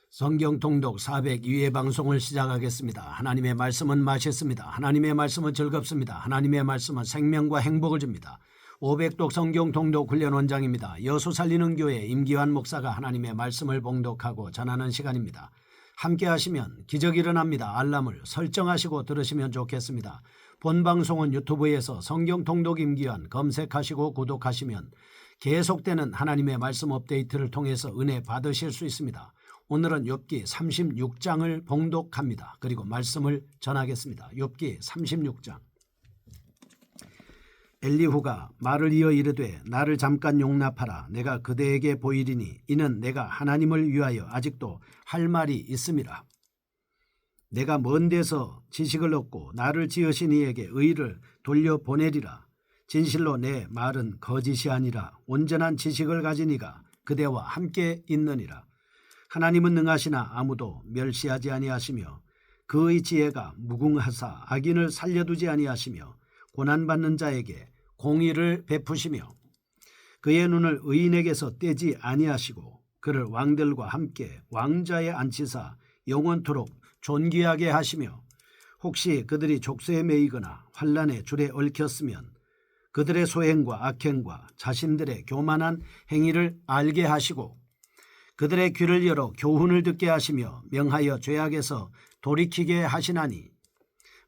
성경 통독 402회 방송을 시작하겠습니다. 하나님의 말씀은 맛있습니다. 하나님의 말씀은 즐겁습니다. 하나님의 말씀은 생명과 행복을 줍니다. 500독 성경 통독 훈련 원장입니다. 여수 살리는 교회 임기환 목사가 하나님의 말씀을 봉독하고 전하는 시간입니다. 함께 하시면 기적이 일어납니다. 알람을 설정하시고 들으시면 좋겠습니다. 본 방송은 유튜브에서 성경 통독 임기환 검색하시고 구독하시면 계속되는 하나님의 말씀 업데이트를 통해서 은혜 받으실 수 있습니다. 오늘은 욥기 36장을 봉독합니다. 그리고 말씀을 전하겠습니다. 욥기 36장. 엘리후가 말을 이어 이르되 나를 잠깐 용납하라. 내가 그대에게 보이리니 이는 내가 하나님을 위하여 아직도 할 말이 있음이라. 내가 먼 데서 지식을 얻고 나를 지으신 이에게 의를 돌려보내리라. 진실로 내 말은 거짓이 아니라 온전한 지식을 가진 이가 그대와 함께 있느니라. 하나님은 능하시나 아무도 멸시하지 아니하시며 그의 지혜가 무궁하사 악인을 살려두지 아니하시며 고난받는 자에게 공의를 베푸시며 그의 눈을 의인에게서 떼지 아니하시고 그를 왕들과 함께 왕좌에 앉히사 영원토록 존귀하게 하시며 혹시 그들이 족쇄에 매이거나 환난의 줄에 얽혔으면 그들의 소행과 악행과 자신들의 교만한 행위를 알게 하시고 그들의 귀를 열어 교훈을 듣게 하시며 명하여 죄악에서 돌이키게 하시나니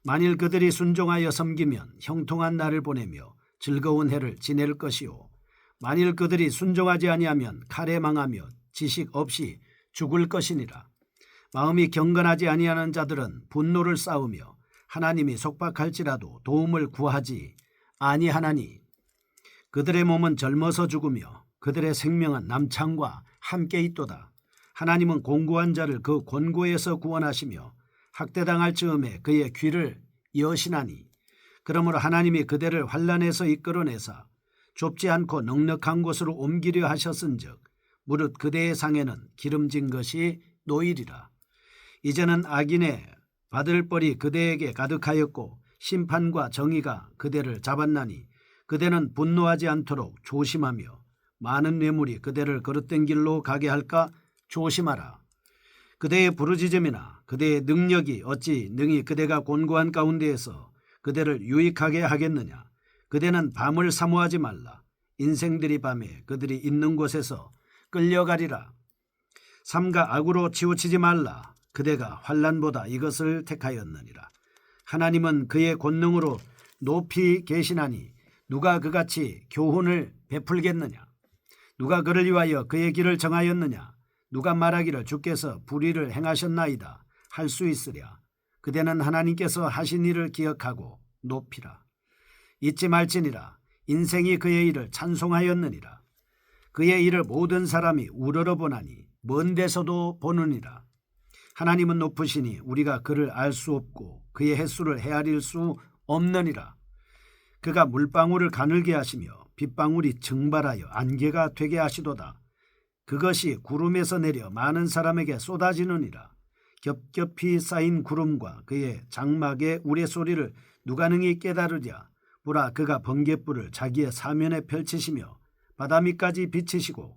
만일 그들이 순종하여 섬기면 형통한 날을 보내며 즐거운 해를 지낼 것이요 만일 그들이 순종하지 아니하면 칼에 망하며 지식 없이 죽을 것이니라. 마음이 경건하지 아니하는 자들은 분노를 쌓으며 하나님이 속박할지라도 도움을 구하지 아니하나니 그들의 몸은 젊어서 죽으며 그들의 생명은 남창과 함께 있도다. 하나님은 공고한 자를 그 곤고에서 구원하시며 학대당할 즈음에 그의 귀를 여시나니 그러므로 하나님이 그대를 환난에서 이끌어내사 좁지 않고 넉넉한 곳으로 옮기려 하셨은즉 무릇 그대의 상에는 기름진 것이 놓이리라. 이제는 악인의 받을 벌이 그대에게 가득하였고 심판과 정의가 그대를 잡았나니 그대는 분노하지 않도록 조심하며 많은 뇌물이 그대를 거릇된 길로 가게 할까 조심하라. 그대의 부르짖음이나 그대의 능력이 어찌 능히 그대가 곤고한 가운데에서 그대를 유익하게 하겠느냐. 그대는 밤을 사모하지 말라. 인생들이 밤에 그들이 있는 곳에서 끌려가리라. 삼가 악으로 치우치지 말라. 그대가 환난보다 이것을 택하였느니라. 하나님은 그의 권능으로 높이 계시나니 누가 그같이 교훈을 베풀겠느냐. 누가 그를 위하여 그의 길을 정하였느냐. 누가 말하기를 주께서 불의를 행하셨나이다 할 수 있으랴. 그대는 하나님께서 하신 일을 기억하고 높이라. 잊지 말지니라. 인생이 그의 일을 찬송하였느니라. 그의 일을 모든 사람이 우러러 보나니 먼 데서도 보느니라. 하나님은 높으시니 우리가 그를 알 수 없고 그의 횟수를 헤아릴 수 없느니라. 그가 물방울을 가늘게 하시며 빗방울이 증발하여 안개가 되게 하시도다. 그것이 구름에서 내려 많은 사람에게 쏟아지느니라. 겹겹이 쌓인 구름과 그의 장막의 우레소리를 누가 능히 깨달으랴. 보라, 그가 번갯불을 자기의 사면에 펼치시며 바다 밑까지 비치시고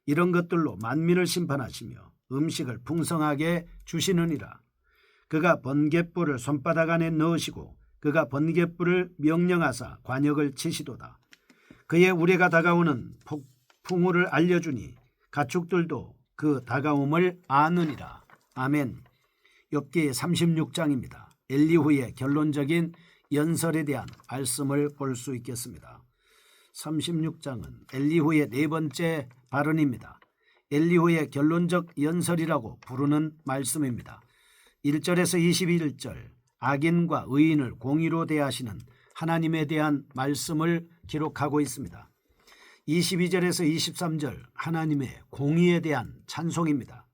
이런 것들로 만민을 심판하시며 음식을 풍성하게 주시느니라. 그가 번갯불을 손바닥 안에 넣으시고 그가 번갯불을 명령하사 관역을 치시도다. 그의 우레가 다가오는 폭풍우를 알려주니 가축들도 그 다가옴을 아느니라. 아멘. 욥기 36장입니다. 엘리후의 결론적인 연설에 대한 말씀을 볼 수 있겠습니다. 36장은 엘리후의 네 번째 발언입니다. 엘리후의 결론적 연설이라고 부르는 말씀입니다. 1절에서 21절 악인과 의인을 공의로 대하시는 하나님에 대한 말씀을 기록하고 있습니다. 22절에서 23절 하나님의 공의에 대한 찬송입니다.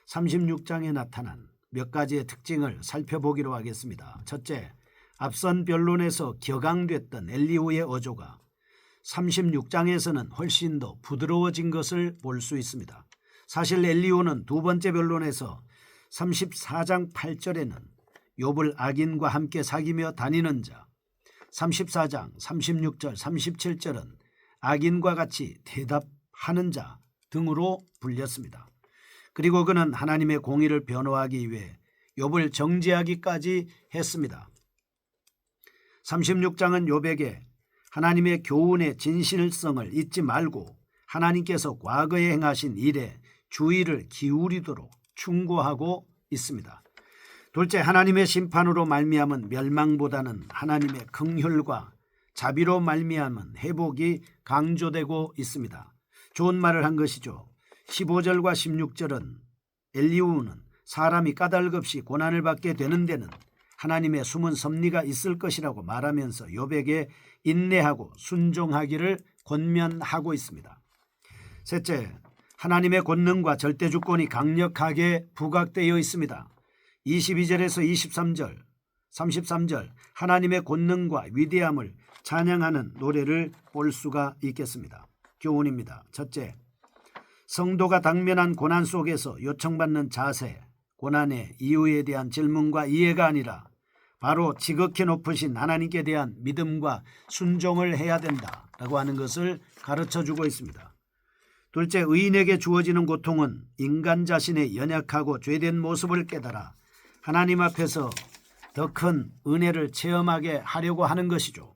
36장에 나타난 몇 가지의 특징을 살펴보기로 하겠습니다. 첫째, 앞선 변론에서 격앙됐던 엘리후의 어조가 36장에서는 훨씬 더 부드러워진 것을 볼 수 있습니다. 사실 엘리후는 두 번째 변론에서 34장 8절에는 욥을 악인과 함께 사귀며 다니는 자, 34장 36절 37절은 악인과 같이 대답하는 자 등으로 불렸습니다. 그리고 그는 하나님의 공의를 변호하기 위해 욥을 정죄하기까지 했습니다. 36장은 욥에게 하나님의 교훈의 진실성을 잊지 말고 하나님께서 과거에 행하신 일에 주의를 기울이도록 충고하고 있습니다. 둘째, 하나님의 심판으로 말미암은 멸망보다는 하나님의 긍휼과 자비로 말미암은 회복이 강조되고 있습니다. 좋은 말을 한 것이죠. 15절과 16절은 엘리후는 사람이 까닭없이 고난을 받게 되는 데는 하나님의 숨은 섭리가 있을 것이라고 말하면서 욥에게 인내하고 순종하기를 권면하고 있습니다. 셋째, 하나님의 권능과 절대주권이 강력하게 부각되어 있습니다. 22절에서 23절, 33절 하나님의 권능과 위대함을 찬양하는 노래를 볼 수가 있겠습니다. 교훈입니다. 첫째, 성도가 당면한 고난 속에서 요청받는 자세, 고난의 이유에 대한 질문과 이해가 아니라 바로 지극히 높으신 하나님께 대한 믿음과 순종을 해야 된다라고 하는 것을 가르쳐주고 있습니다. 둘째, 의인에게 주어지는 고통은 인간 자신의 연약하고 죄된 모습을 깨달아 하나님 앞에서 더 큰 은혜를 체험하게 하려고 하는 것이죠.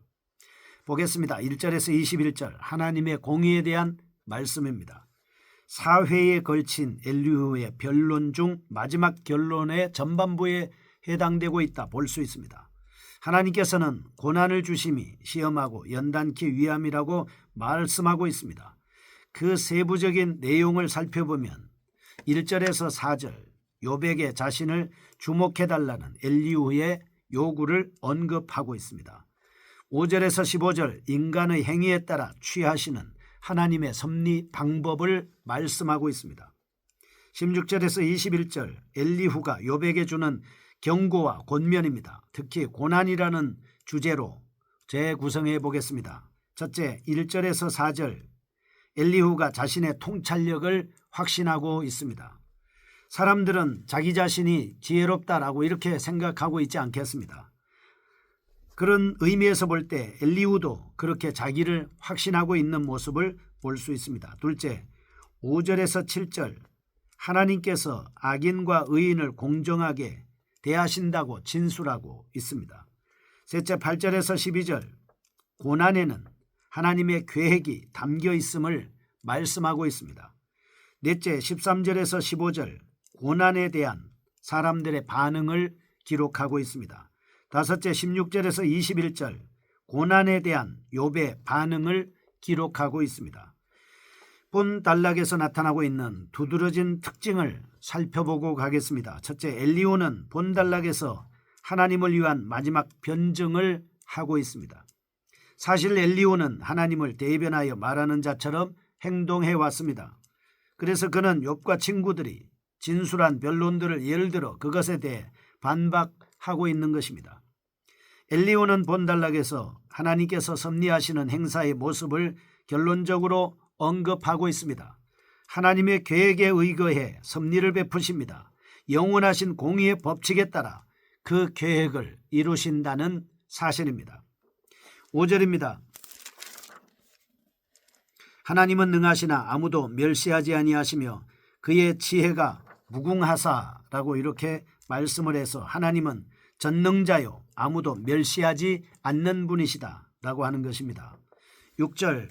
보겠습니다. 1절에서 21절 하나님의 공의에 대한 말씀입니다. 4회에 걸친 엘리후의 변론 중 마지막 결론의 전반부에 해당되고 있다 볼 수 있습니다. 하나님께서는 고난을 주심이 시험하고 연단케 위함이라고 말씀하고 있습니다. 그 세부적인 내용을 살펴보면 1절에서 4절 욥에게 자신을 주목해달라는 엘리후의 요구를 언급하고 있습니다. 5절에서 15절 인간의 행위에 따라 취하시는 하나님의 섭리 방법을 말씀하고 있습니다. 16절에서 21절 엘리후가 욥에게 주는 경고와 권면입니다. 특히 고난이라는 주제로 재구성해 보겠습니다. 첫째, 1절에서 4절 엘리후가 자신의 통찰력을 확신하고 있습니다. 사람들은 자기 자신이 지혜롭다라고 이렇게 생각하고 있지 않겠습니다. 그런 의미에서 볼 때 엘리후도 그렇게 자기를 확신하고 있는 모습을 볼 수 있습니다. 둘째, 5절에서 7절 하나님께서 악인과 의인을 공정하게 대하신다고 진술하고 있습니다. 셋째, 8절에서 12절 고난에는 하나님의 계획이 담겨 있음을 말씀하고 있습니다. 넷째, 13절에서 15절 고난에 대한 사람들의 반응을 기록하고 있습니다. 다섯째, 16절에서 21절 고난에 대한 욥의 반응을 기록하고 있습니다. 본 단락에서 나타나고 있는 두드러진 특징을 살펴보고 가겠습니다. 첫째, 엘리후는 본 단락에서 하나님을 위한 마지막 변증을 하고 있습니다. 사실 엘리후는 하나님을 대변하여 말하는 자처럼 행동해 왔습니다. 그래서 그는 욥과 친구들이 진술한 변론들을 예를 들어 그것에 대해 반박하고 있는 것입니다. 엘리후는 본 단락에서 하나님께서 섭리하시는 행사의 모습을 결론적으로 언급하고 있습니다. 하나님의 계획에 의거해 섭리를 베푸십니다. 영원하신 공의의 법칙에 따라 그 계획을 이루신다는 사실입니다. 5절입니다. 하나님은 능하시나 아무도 멸시하지 아니하시며 그의 지혜가 무궁하사라고 이렇게 말씀을 해서 하나님은 전능자요 아무도 멸시하지 않는 분이시다 라고 하는 것입니다. 6절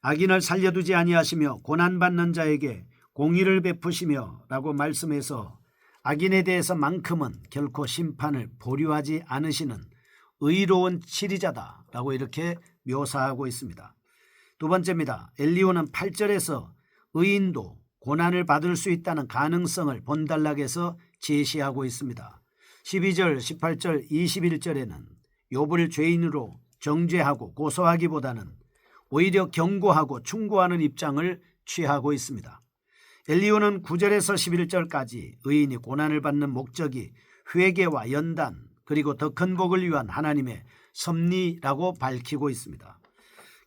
악인을 살려두지 아니하시며 고난받는 자에게 공의를 베푸시며 라고 말씀해서 악인에 대해서만큼은 결코 심판을 보류하지 않으시는 의로운 치리자다 라고 이렇게 묘사하고 있습니다. 두 번째입니다. 엘리후는 8절에서 의인도 고난을 받을 수 있다는 가능성을 본단락에서 제시하고 있습니다. 12절, 18절, 21절에는 욥을 죄인으로 정죄하고 고소하기보다는 오히려 경고하고 충고하는 입장을 취하고 있습니다. 엘리후는 9절에서 11절까지 의인이 고난을 받는 목적이 회개와 연단 그리고 더 큰 복을 위한 하나님의 섭리라고 밝히고 있습니다.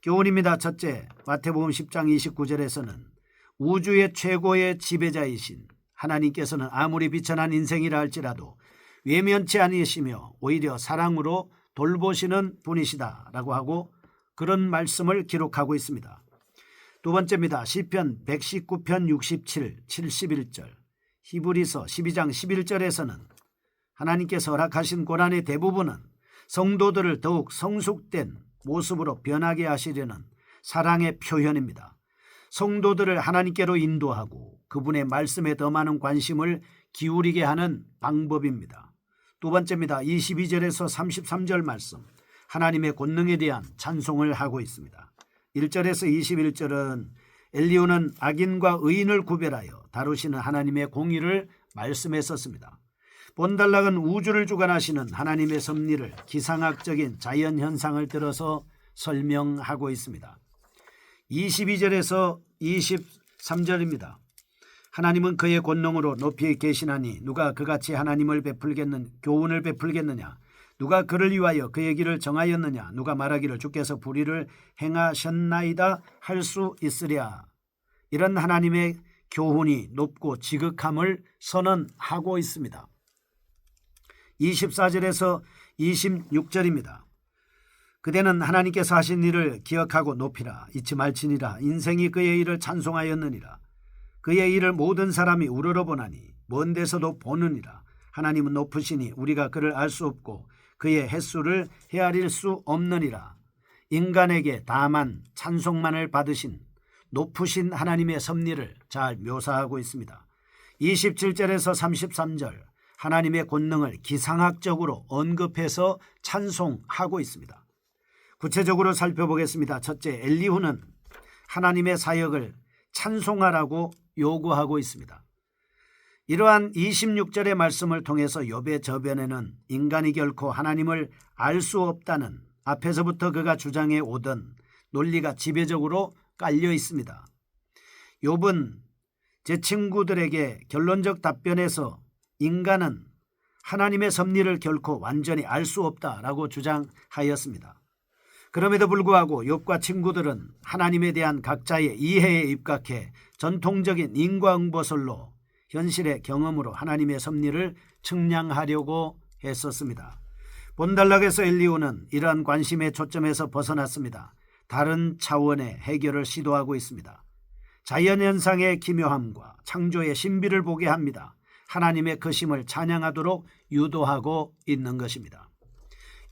교훈입니다. 첫째, 마태복음 10장 29절에서는 우주의 최고의 지배자이신 하나님께서는 아무리 비천한 인생이라 할지라도 외면치 아니시며 오히려 사랑으로 돌보시는 분이시다라고 하고 그런 말씀을 기록하고 있습니다. 두 번째입니다. 시편 119편 67, 71절. 히브리서 12장 11절에서는 하나님께서 허락하신 고난의 대부분은 성도들을 더욱 성숙된 모습으로 변하게 하시려는 사랑의 표현입니다. 성도들을 하나님께로 인도하고 그분의 말씀에 더 많은 관심을 기울이게 하는 방법입니다. 두 번째입니다. 22절에서 33절 말씀, 하나님의 권능에 대한 찬송을 하고 있습니다. 1절에서 21절은 엘리후는 악인과 의인을 구별하여 다루시는 하나님의 공의를 말씀했었습니다. 본달락은 우주를 주관하시는 하나님의 섭리를 기상학적인 자연현상을 들어서 설명하고 있습니다. 22절에서 23절입니다. 하나님은 그의 권능으로 높이 계시나니 누가 그같이 하나님을 교훈을 베풀겠느냐. 누가 그를 위하여 그의 길을 정하였느냐. 누가 말하기를 주께서 불의를 행하셨나이다 할 수 있으랴. 이런 하나님의 교훈이 높고 지극함을 선언하고 있습니다. 24절에서 26절입니다. 그대는 하나님께서 하신 일을 기억하고 높이라. 잊지 말지니라. 인생이 그의 일을 찬송하였느니라. 그의 일을 모든 사람이 우러러보나니 먼 데서도 보느니라. 하나님은 높으시니 우리가 그를 알 수 없고 그의 횟수를 헤아릴 수 없느니라. 인간에게 다만 찬송만을 받으신 높으신 하나님의 섭리를 잘 묘사하고 있습니다. 27절에서 33절 하나님의 권능을 기상학적으로 언급해서 찬송하고 있습니다. 구체적으로 살펴보겠습니다. 첫째, 엘리후는 하나님의 사역을 찬송하라고 요구하고 있습니다. 이러한 26절의 말씀을 통해서 욥의 저변에는 인간이 결코 하나님을 알 수 없다는 앞에서부터 그가 주장해 오던 논리가 지배적으로 깔려 있습니다. 욥은 제 친구들에게 결론적 답변에서 인간은 하나님의 섭리를 결코 완전히 알 수 없다라고 주장하였습니다. 그럼에도 불구하고 욥과 친구들은 하나님에 대한 각자의 이해에 입각해 전통적인 인과응보설로 현실의 경험으로 하나님의 섭리를 측량하려고 했었습니다. 본달락에서 엘리후는 이러한 관심의 초점에서 벗어났습니다. 다른 차원의 해결을 시도하고 있습니다. 자연현상의 기묘함과 창조의 신비를 보게 합니다. 하나님의 크심을 찬양하도록 유도하고 있는 것입니다.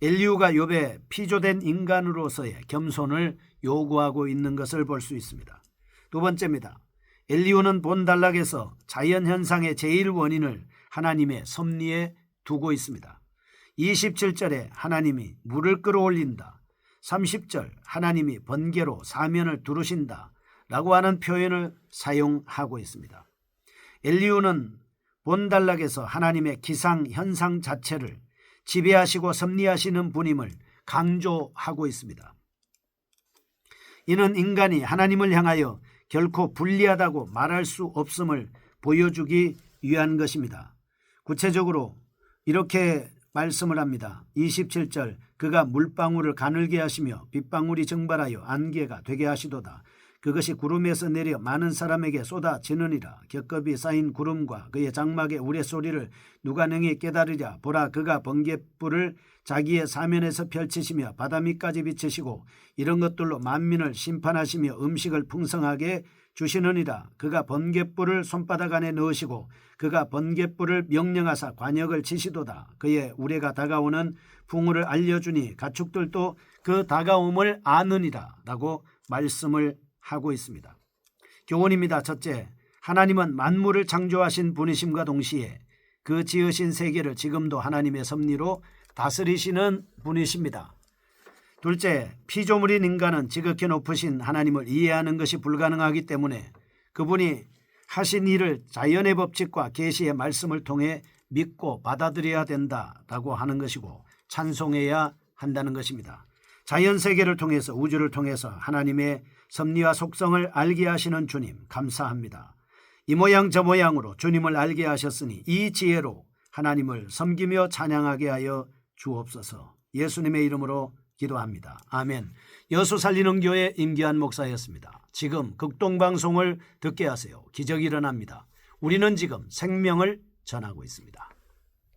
엘리후가 욥의 피조된 인간으로서의 겸손을 요구하고 있는 것을 볼 수 있습니다. 두 번째입니다. 엘리후는 본달락에서 자연현상의 제일 원인을 하나님의 섭리에 두고 있습니다. 27절에 하나님이 물을 끌어올린다. 30절 하나님이 번개로 사면을 두르신다 라고 하는 표현을 사용하고 있습니다. 엘리후는 본달락에서 하나님의 기상현상 자체를 지배하시고 섭리하시는 분임을 강조하고 있습니다. 이는 인간이 하나님을 향하여 결코 불리하다고 말할 수 없음을 보여주기 위한 것입니다. 구체적으로 이렇게 말씀을 합니다. 27절 그가 물방울을 가늘게 하시며 빗방울이 증발하여 안개가 되게 하시도다. 그것이 구름에서 내려 많은 사람에게 쏟아지느니라. 겹겹이 쌓인 구름과 그의 장막의 우레소리를 누가 능히 깨달으랴. 보라 그가 번갯불을 자기의 사면에서 펼치시며 바다 밑까지 비치시고 이런 것들로 만민을 심판하시며 음식을 풍성하게 주시느니라. 그가 번갯불을 손바닥 안에 넣으시고 그가 번갯불을 명령하사 관역을 치시도다. 그의 우레가 다가오는 풍우를 알려주니 가축들도 그 다가옴을 아느니라 라고 말씀을 하고 있습니다. 교훈입니다. 첫째, 하나님은 만물을 창조하신 분이심과 동시에 그 지으신 세계를 지금도 하나님의 섭리로 다스리시는 분이십니다. 둘째, 피조물인 인간은 지극히 높으신 하나님을 이해하는 것이 불가능하기 때문에 그분이 하신 일을 자연의 법칙과 계시의 말씀을 통해 믿고 받아들여야 된다라고 하는 것이고 찬송해야 한다는 것입니다. 자연세계를 통해서 우주를 통해서 하나님의 섭리와 속성을 알게 하시는 주님 감사합니다. 이 모양 저 모양으로 주님을 알게 하셨으니 이 지혜로 하나님을 섬기며 찬양하게 하여 주옵소서. 예수님의 이름으로 기도합니다. 아멘. 여수 살리는 교회 임기한 목사였습니다. 지금 극동방송을 듣게 하세요. 기적이 일어납니다. 우리는 지금 생명을 전하고 있습니다.